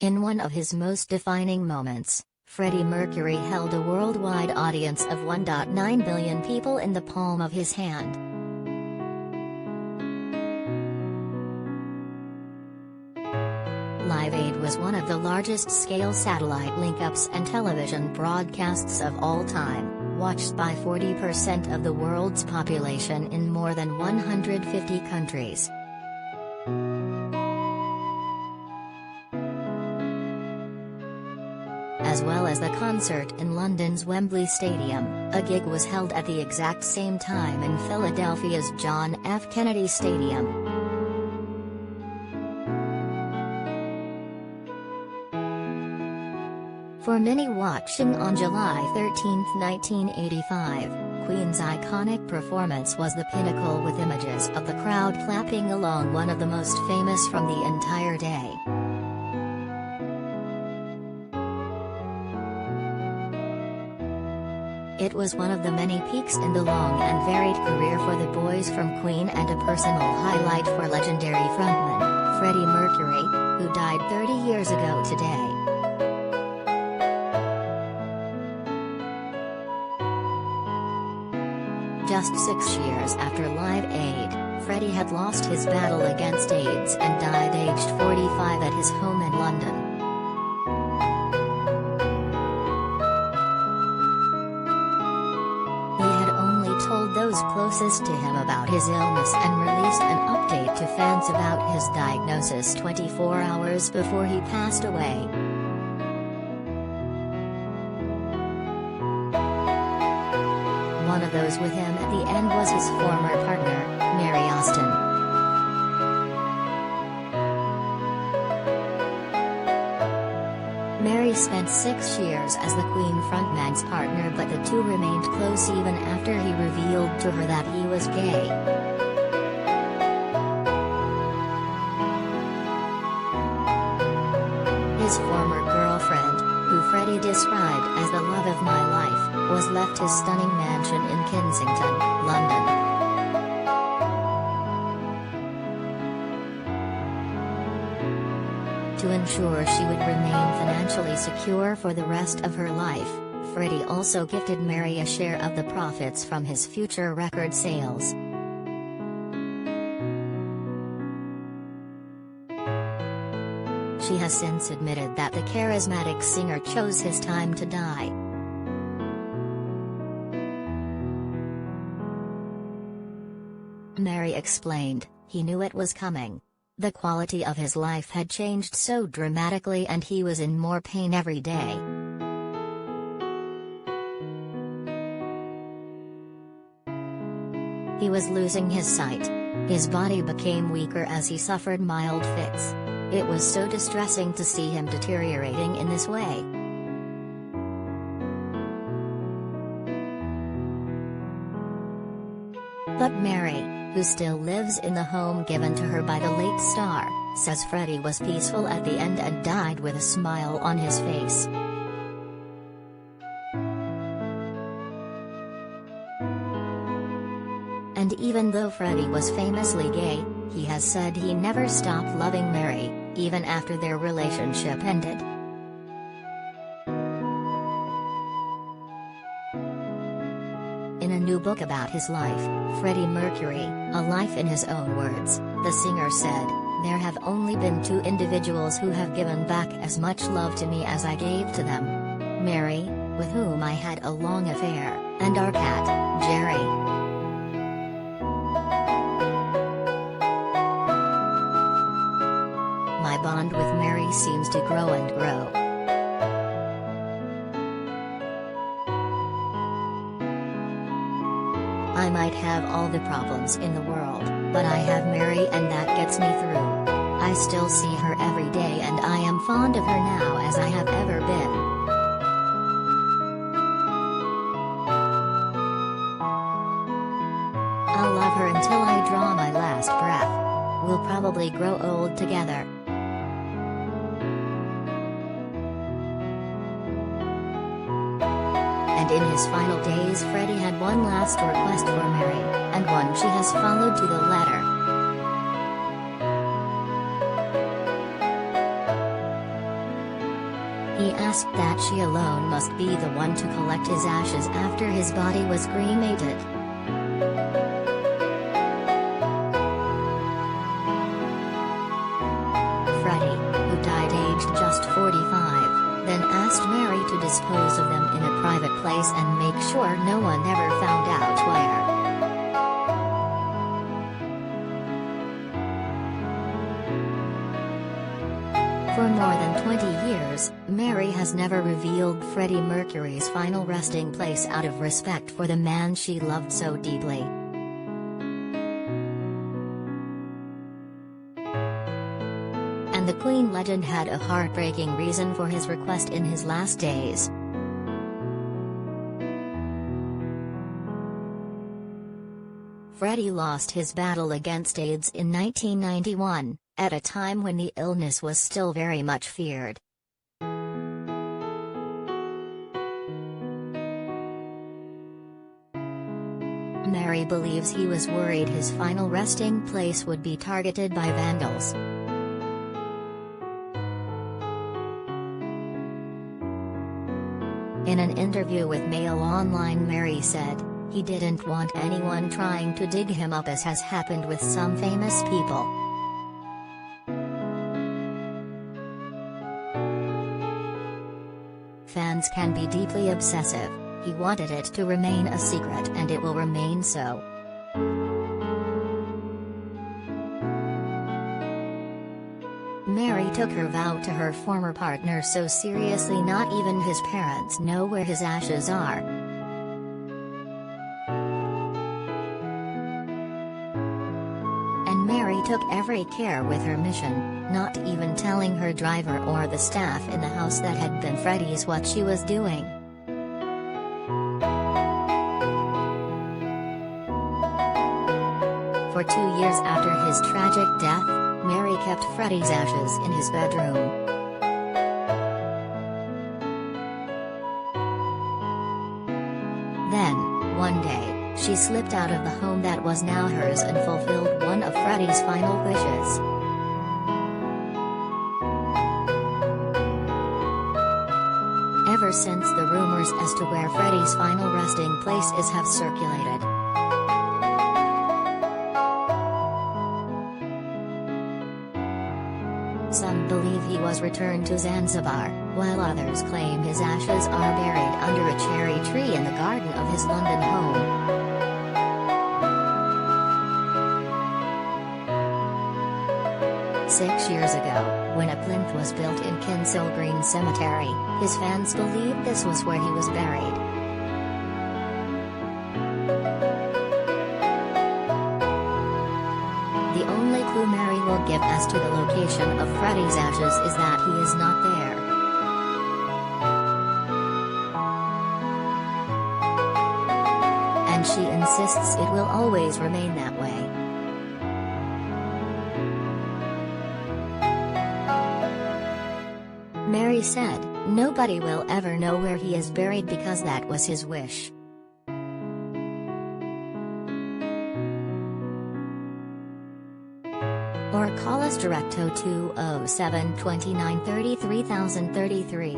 In one of his most defining moments, Freddie Mercury held a worldwide audience of 1.9 billion people in the palm of his hand. Live Aid was one of the largest-scale satellite link-ups and television broadcasts of all time, watched by 40% of the world's population in more than 150 countries. As well as the concert in London's Wembley Stadium, a gig was held at the exact same time in Philadelphia's John F. Kennedy Stadium. For many watching on July 13, 1985, Queen's iconic performance was the pinnacle, with images of the crowd clapping along, one of the most famous from the entire day. It was one of the many peaks in the long and varied career for the boys from Queen, and a personal highlight for legendary frontman, Freddie Mercury, who died 30 years ago today. Just 6 years after Live Aid, Freddie had lost his battle against AIDS and died aged 45 at his home in London. He had only told those closest to him about his illness and released an update to fans about his diagnosis 24 hours before he passed away. One of those with him at the end was his former partner, Mary Austin. Mary spent 6 years as the Queen frontman's partner, but the two remained close even after he revealed to her that he was gay. His former girlfriend, who Freddie described as the love of my life, was left his stunning mansion in Kensington, London. To ensure she would remain financially secure for the rest of her life, Freddie also gifted Mary a share of the profits from his future record sales. She has since admitted that the charismatic singer chose his time to die. Mary explained, "He knew it was coming. The quality of his life had changed so dramatically, and he was in more pain every day. He was losing his sight. His body became weaker as he suffered mild fits. It was so distressing to see him deteriorating in this way." But Mary, who still lives in the home given to her by the late star, says Freddie was peaceful at the end and died with a smile on his face. And even though Freddie was famously gay, he has said he never stopped loving Mary, even after their relationship ended. In a new book about his life, Freddie Mercury, A Life in His Own Words, the singer said, "There have only been two individuals who have given back as much love to me as I gave to them. Mary, with whom I had a long affair, and our cat, Jerry." "My bond with Mary seems to grow and grow. I might have all the problems in the world, but I have Mary, and that gets me through. I still see her every day, and I am fond of her now as I have ever been. I'll love her until I draw my last breath. We'll probably grow old together." And in his final days, Freddie had one last request for Mary, and one she has followed to the letter. He asked that she alone must be the one to collect his ashes after his body was cremated. Freddie, who died aged just 45, then asked Mary to dispose of them in a private place and make sure no one ever found out where. For more than 20 years, Mary has never revealed Freddie Mercury's final resting place out of respect for the man she loved so deeply. And the Queen legend had a heartbreaking reason for his request in his last days. Freddie lost his battle against AIDS in 1991, at a time when the illness was still very much feared. Mary believes he was worried his final resting place would be targeted by vandals. In an interview with Mail Online, Mary said, "He didn't want anyone trying to dig him up, as has happened with some famous people. Fans can be deeply obsessive. He wanted it to remain a secret, and it will remain so." Mary took her vow to her former partner so seriously not even his parents know where his ashes are. And Mary took every care with her mission, not even telling her driver or the staff in the house that had been Freddie's what she was doing. For 2 years after his tragic death, Mary kept Freddie's ashes in his bedroom. Then, one day, she slipped out of the home that was now hers and fulfilled one of Freddie's final wishes. Ever since, the rumors as to where Freddie's final resting place is have circulated. Some believe he was returned to Zanzibar, while others claim his ashes are buried under a cherry tree in the garden of his London home. Six years ago, when a plinth was built in Kensal Green Cemetery, his fans believed this was where he was buried. The only clue Mary will give as to the location of Freddie's ashes is that he is not there. And she insists it will always remain that way. Mary said, "Nobody will ever know where he is buried because that was his wish." Or call us direct 0207 29 30 3033.